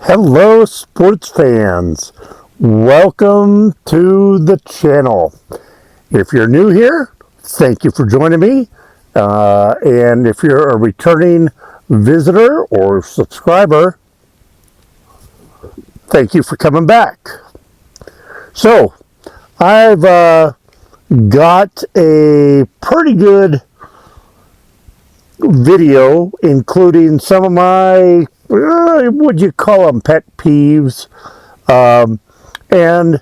Hello, sports fans. Welcome to the channel. If you're new here, thank you for joining me. And if you're a returning visitor or subscriber, thank you for coming back. So, I've got a pretty good video including some of my would you call them pet peeves, and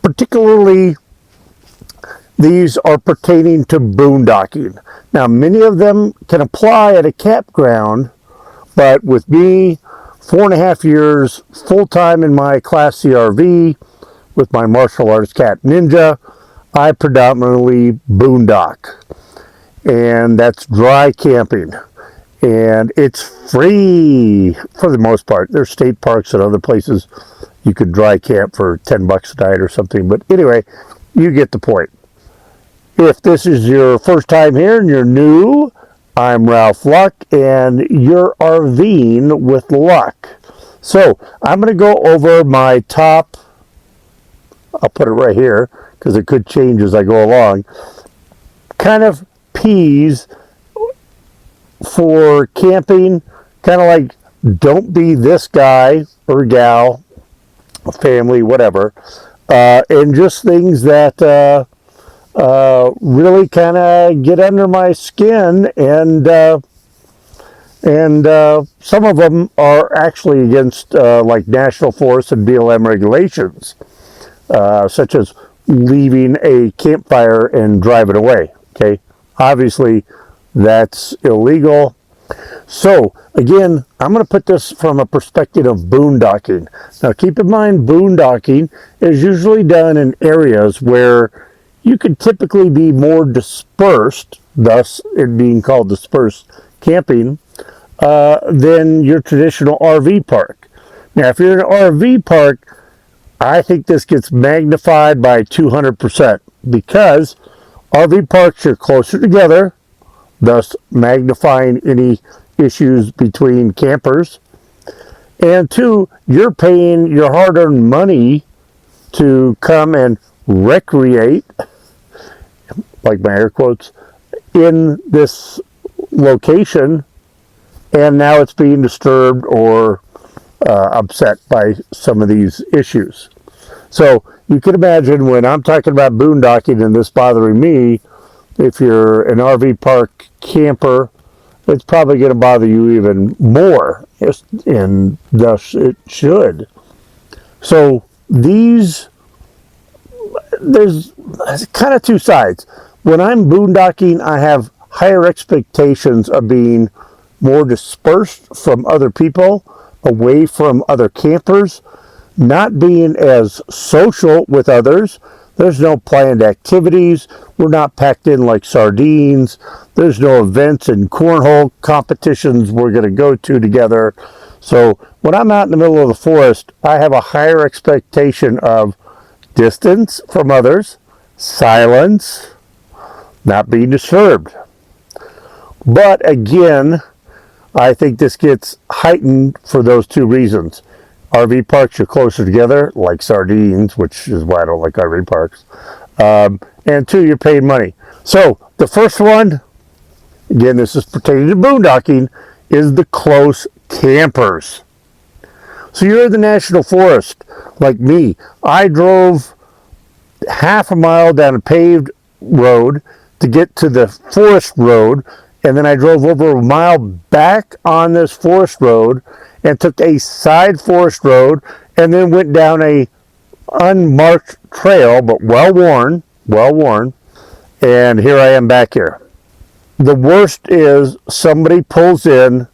particularly these are pertaining to boondocking. Now, many of them can apply at a campground, but with me, 4.5 years full-time in my Class C RV with my martial arts cat Ninja, I predominantly boondock, and that's dry camping. And it's free for the most part. There's state parks and other places you could dry camp for $10 a night or something. But anyway, you get the point. If this is your first time here and you're new, I'm Ralph Luck, and you're RVing with Luck. So I'm going to go over my top, I'll put it right here because it could change as I go along, kind of peas for camping, kind of like don't be this guy or gal, family, whatever, and just things that really kind of get under my skin, and some of them are actually against like National Forest and BLM regulations, such as leaving a campfire and driving away. Okay, obviously that's illegal. So again, I'm going to put this from a perspective of boondocking. Now keep in mind, boondocking is usually done in areas where you could typically be more dispersed, thus it being called dispersed camping, than your traditional RV park. Now if you're in an RV park, I think this gets magnified by 200%, because RV parks are closer together, thus magnifying any issues between campers. And two, you're paying your hard-earned money to come and recreate, like my air quotes, in this location, and now it's being disturbed or upset by some of these issues. So you can imagine when I'm talking about boondocking and this bothering me, if you're an RV park camper, it's probably going to bother you even more, and thus it should. So there's kind of two sides. When I'm boondocking, I have higher expectations of being more dispersed from other people, away from other campers, not being as social with others. There's no planned activities. We're not packed in like sardines. There's no events and cornhole competitions we're going to go to together. So when I'm out in the middle of the forest, I have a higher expectation of distance from others, silence, not being disturbed. But again, I think this gets heightened for those two reasons. RV parks are closer together, like sardines, which is why I don't like RV parks. And two, you're paying money. So the first one, again, this is pertaining to boondocking, is the close campers. So you're in the National Forest, like me. I drove half a mile down a paved road to get to the forest road, and then I drove over a mile back on this forest road and took a side forest road, and then went down a unmarked trail, but well worn, and here I am back here. The worst is somebody pulls in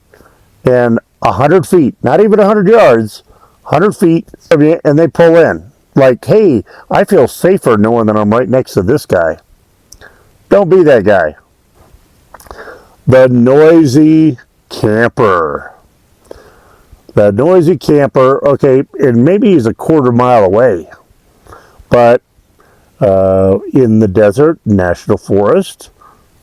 and 100 feet, not even 100 yards, 100 feet, and they pull in. Like, hey, I feel safer knowing that I'm right next to this guy. Don't be that guy. The noisy camper. The noisy camper, okay, and maybe he's a quarter mile away, but in the desert, National Forest,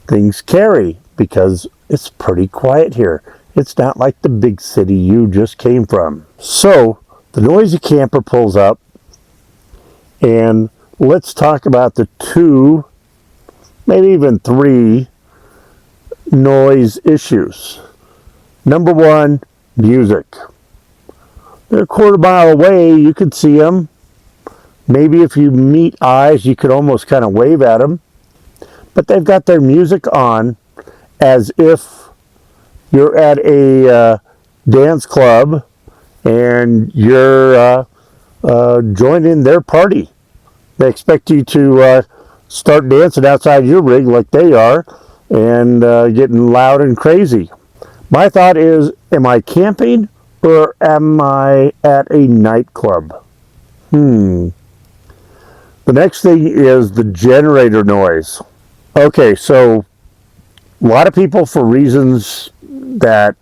things carry because it's pretty quiet here. It's not like the big city you just came from. So the noisy camper pulls up, and let's talk about the 2, maybe even 3 noise issues. Number 1, music. They're a quarter mile away, you could see them. Maybe if you meet eyes, you could almost kind of wave at them. But they've got their music on as if you're at a dance club and you're joining their party. They expect you to start dancing outside your rig like they are and getting loud and crazy. My thought is, am I camping or am I at a nightclub? The next thing is the generator noise. Okay, so a lot of people, for reasons that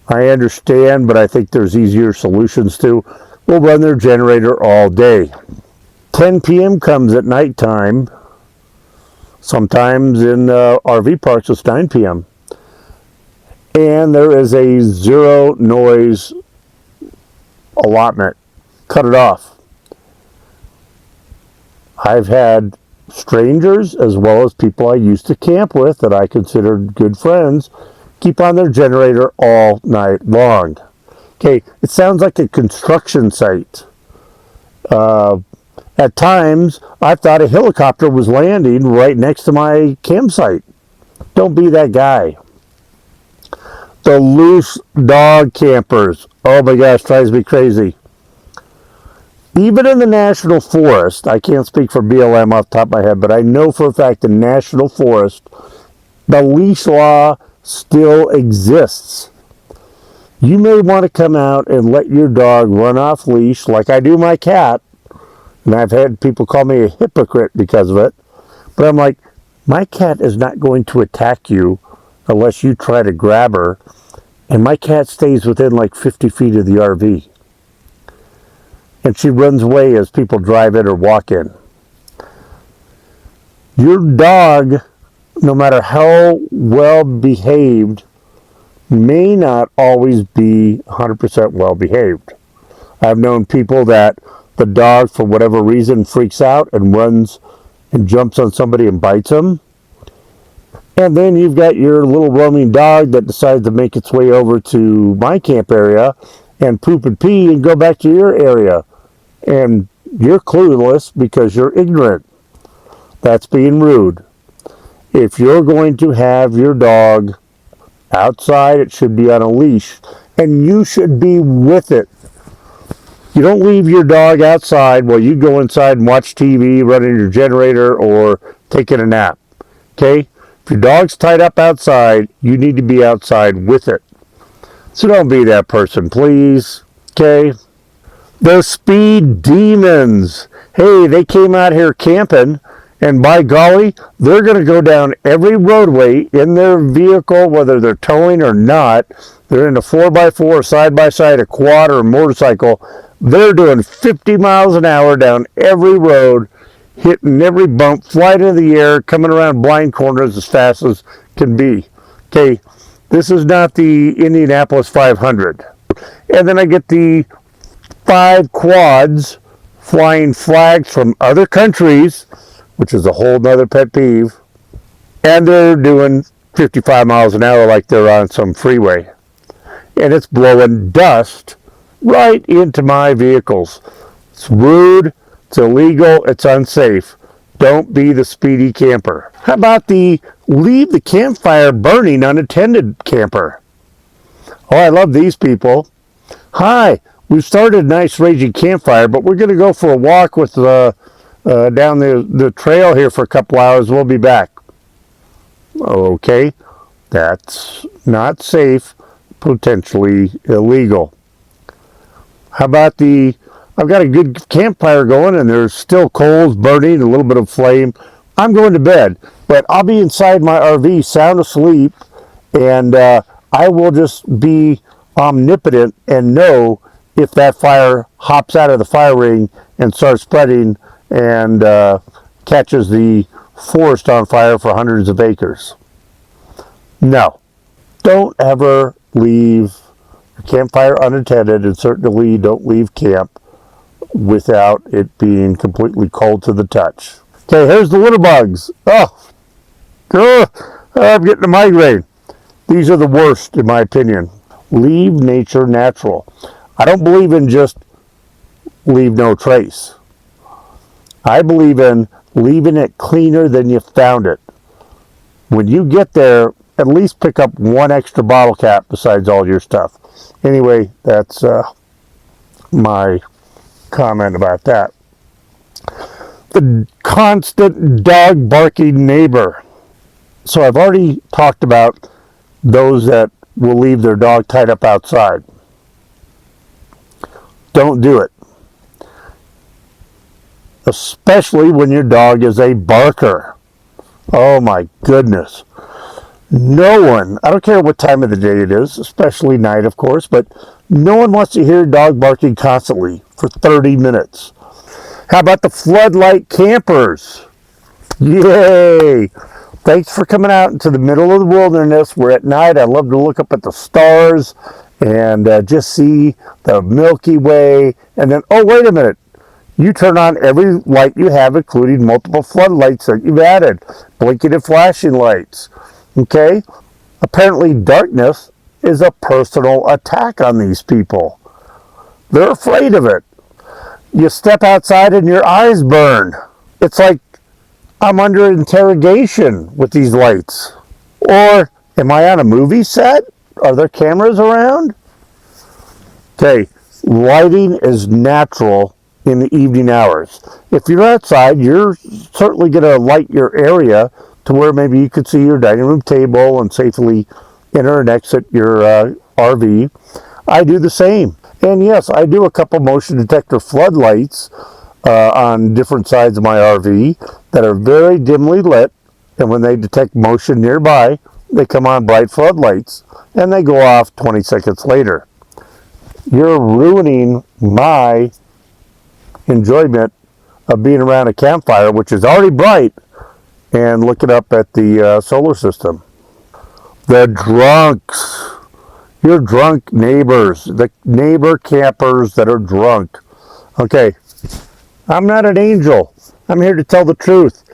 I understand, but I think there's easier solutions to, will run their generator all day. 10 p.m. comes at nighttime. Sometimes in RV parks it's 9 p.m. And there is a 0 noise allotment. Cut it off. I've had strangers as well as people I used to camp with that I considered good friends keep on their generator all night long. Okay, it sounds like a construction site. At times, I thought a helicopter was landing right next to my campsite. Don't be that guy. The loose dog campers. Oh my gosh, drives me crazy. Even in the National Forest, I can't speak for BLM off the top of my head, but I know for a fact the National Forest, the leash law still exists. You may want to come out and let your dog run off leash like I do my cat. And I've had people call me a hypocrite because of it. But I'm like, my cat is not going to attack you unless you try to grab her. And my cat stays within like 50 feet of the RV. And she runs away as people drive in or walk in. Your dog, no matter how well behaved, may not always be 100% well behaved. I've known people that the dog, for whatever reason, freaks out and runs and jumps on somebody and bites them. And then you've got your little roaming dog that decides to make its way over to my camp area and poop and pee and go back to your area. And you're clueless because you're ignorant. That's being rude. If you're going to have your dog outside, it should be on a leash. And you should be with it. You don't leave your dog outside while you go inside and watch TV, running your generator, or taking a nap. Okay? If your dog's tied up outside, you need to be outside with it. So don't be that person, please. Okay? The speed demons. Hey, they came out here camping, and by golly, they're going to go down every roadway in their vehicle, whether they're towing or not. They're in a 4x4, side-by-side, a quad, or a motorcycle. They're doing 50 miles an hour down every road, hitting every bump, flying into the air, coming around blind corners as fast as can be. Okay, this is not the Indianapolis 500. And then I get the 5 quads flying flags from other countries, which is a whole nother pet peeve, and they're doing 55 miles an hour like they're on some freeway. And it's blowing dust right into my vehicles. It's rude, it's illegal, it's unsafe. Don't be the speedy camper. How about the leave the campfire burning unattended camper? Oh, I love these people. Hi, we've started a nice raging campfire, but we're going to go for a walk with down the trail here for a couple hours. We'll be back. Okay, that's not safe, potentially illegal. How about I've got a good campfire going and there's still coals burning, a little bit of flame. I'm going to bed, but I'll be inside my RV sound asleep, and I will just be omnipotent and know if that fire hops out of the fire ring and starts spreading and catches the forest on fire for hundreds of acres. No, don't ever leave your campfire unattended, and certainly don't leave camp without it being completely cold to the touch. Okay, here's the little bugs. I'm getting a migraine. These are the worst, in my opinion. Leave nature natural. I don't believe in just leave no trace. I believe in leaving it cleaner than you found it. When you get there, at least pick up one extra bottle cap besides all your stuff. Anyway, that's my comment about that. The constant dog barking neighbor. So I've already talked about those that will leave their dog tied up outside. Don't do it. Especially when your dog is a barker. Oh my goodness. No one, I don't care what time of the day it is, especially night of course, but no one wants to hear a dog barking constantly for 30 minutes. How about the floodlight campers? Yay! Thanks for coming out into the middle of the wilderness where at night I love to look up at the stars and just see the Milky Way. And then, oh, wait a minute. You turn on every light you have, including multiple floodlights that you've added, blinking and flashing lights. Okay? Apparently darkness is a personal attack on these people. They're afraid of it. You step outside and your eyes burn. It's like I'm under interrogation with these lights. Or am I on a movie set? Are there cameras around? Okay, lighting is natural in the evening hours. If you're outside, you're certainly going to light your area to where maybe you could see your dining room table and safely enter and exit your RV. I do the same. And yes, I do a couple motion detector floodlights on different sides of my RV that are very dimly lit, and when they detect motion nearby, they come on bright floodlights and they go off 20 seconds later. You're ruining my enjoyment of being around a campfire, which is already bright, and looking up at the solar system. The drunks. Your drunk neighbors, the neighbor campers that are drunk. Okay, I'm not an angel. I'm here to tell the truth.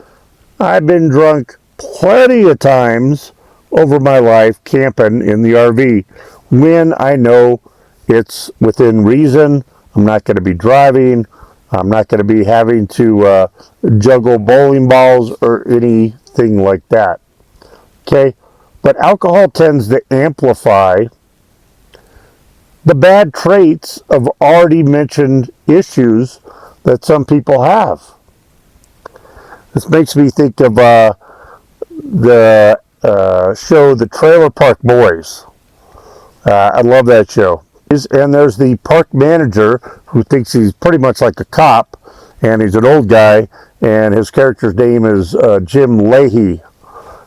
I've been drunk plenty of times over my life camping in the RV when I know it's within reason. I'm not going to be driving. I'm not going to be having to juggle bowling balls or anything like that. Okay, but alcohol tends to amplify the bad traits of already mentioned issues that some people have. This makes me think of the show The Trailer Park Boys. I love that show. And there's the park manager who thinks he's pretty much like a cop, and he's an old guy, and his character's name is Jim Leahy.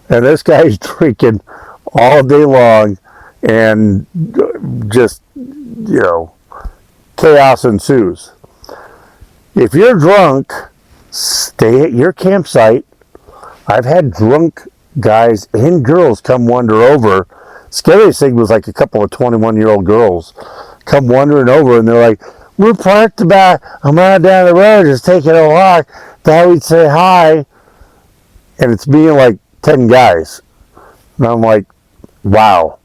And this guy's drinking all day long, and just, chaos ensues. If you're drunk, stay at your campsite. I've had drunk guys and girls come wander over. Scariest thing was like a couple of 21-year-old girls come wandering over, and they're like, we're parked about a mile down the road, just taking a walk. Thought we'd say hi. And it's me and like 10 guys. And I'm like, wow.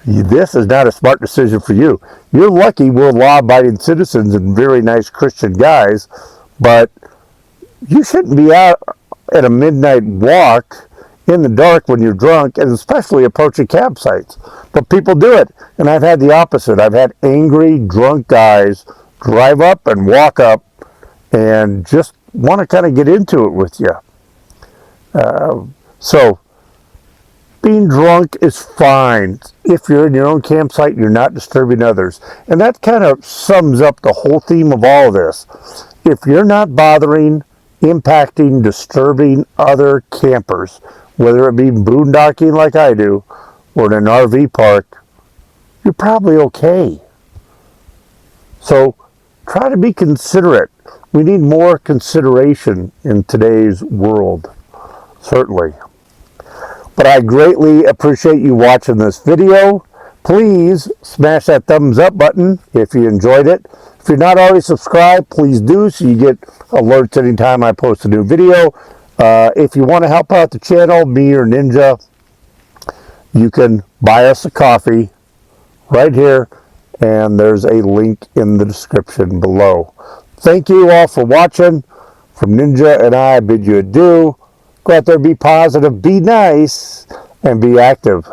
This is not a smart decision for you. You're lucky we're law-abiding citizens and very nice Christian guys, but you shouldn't be out at a midnight walk in the dark when you're drunk, and especially approaching campsites. But people do it, and I've had the opposite. I've had angry, drunk guys drive up and walk up and just want to kind of get into it with you. So being drunk is fine. If you're in your own campsite, you're not disturbing others. And that kind of sums up the whole theme of all of this. If you're not bothering, impacting, disturbing other campers, whether it be boondocking like I do, or in an RV park, you're probably okay. So try to be considerate. We need more consideration in today's world, certainly. But I greatly appreciate you watching this video. Please smash that thumbs up button if you enjoyed it. If you're not already subscribed, please do so you get alerts anytime I post a new video. If you want to help out the channel, me or Ninja, you can buy us a coffee right here, and there's a link in the description below. Thank you all for watching. From Ninja and I bid you adieu. Go out there, be positive, be nice, and be active.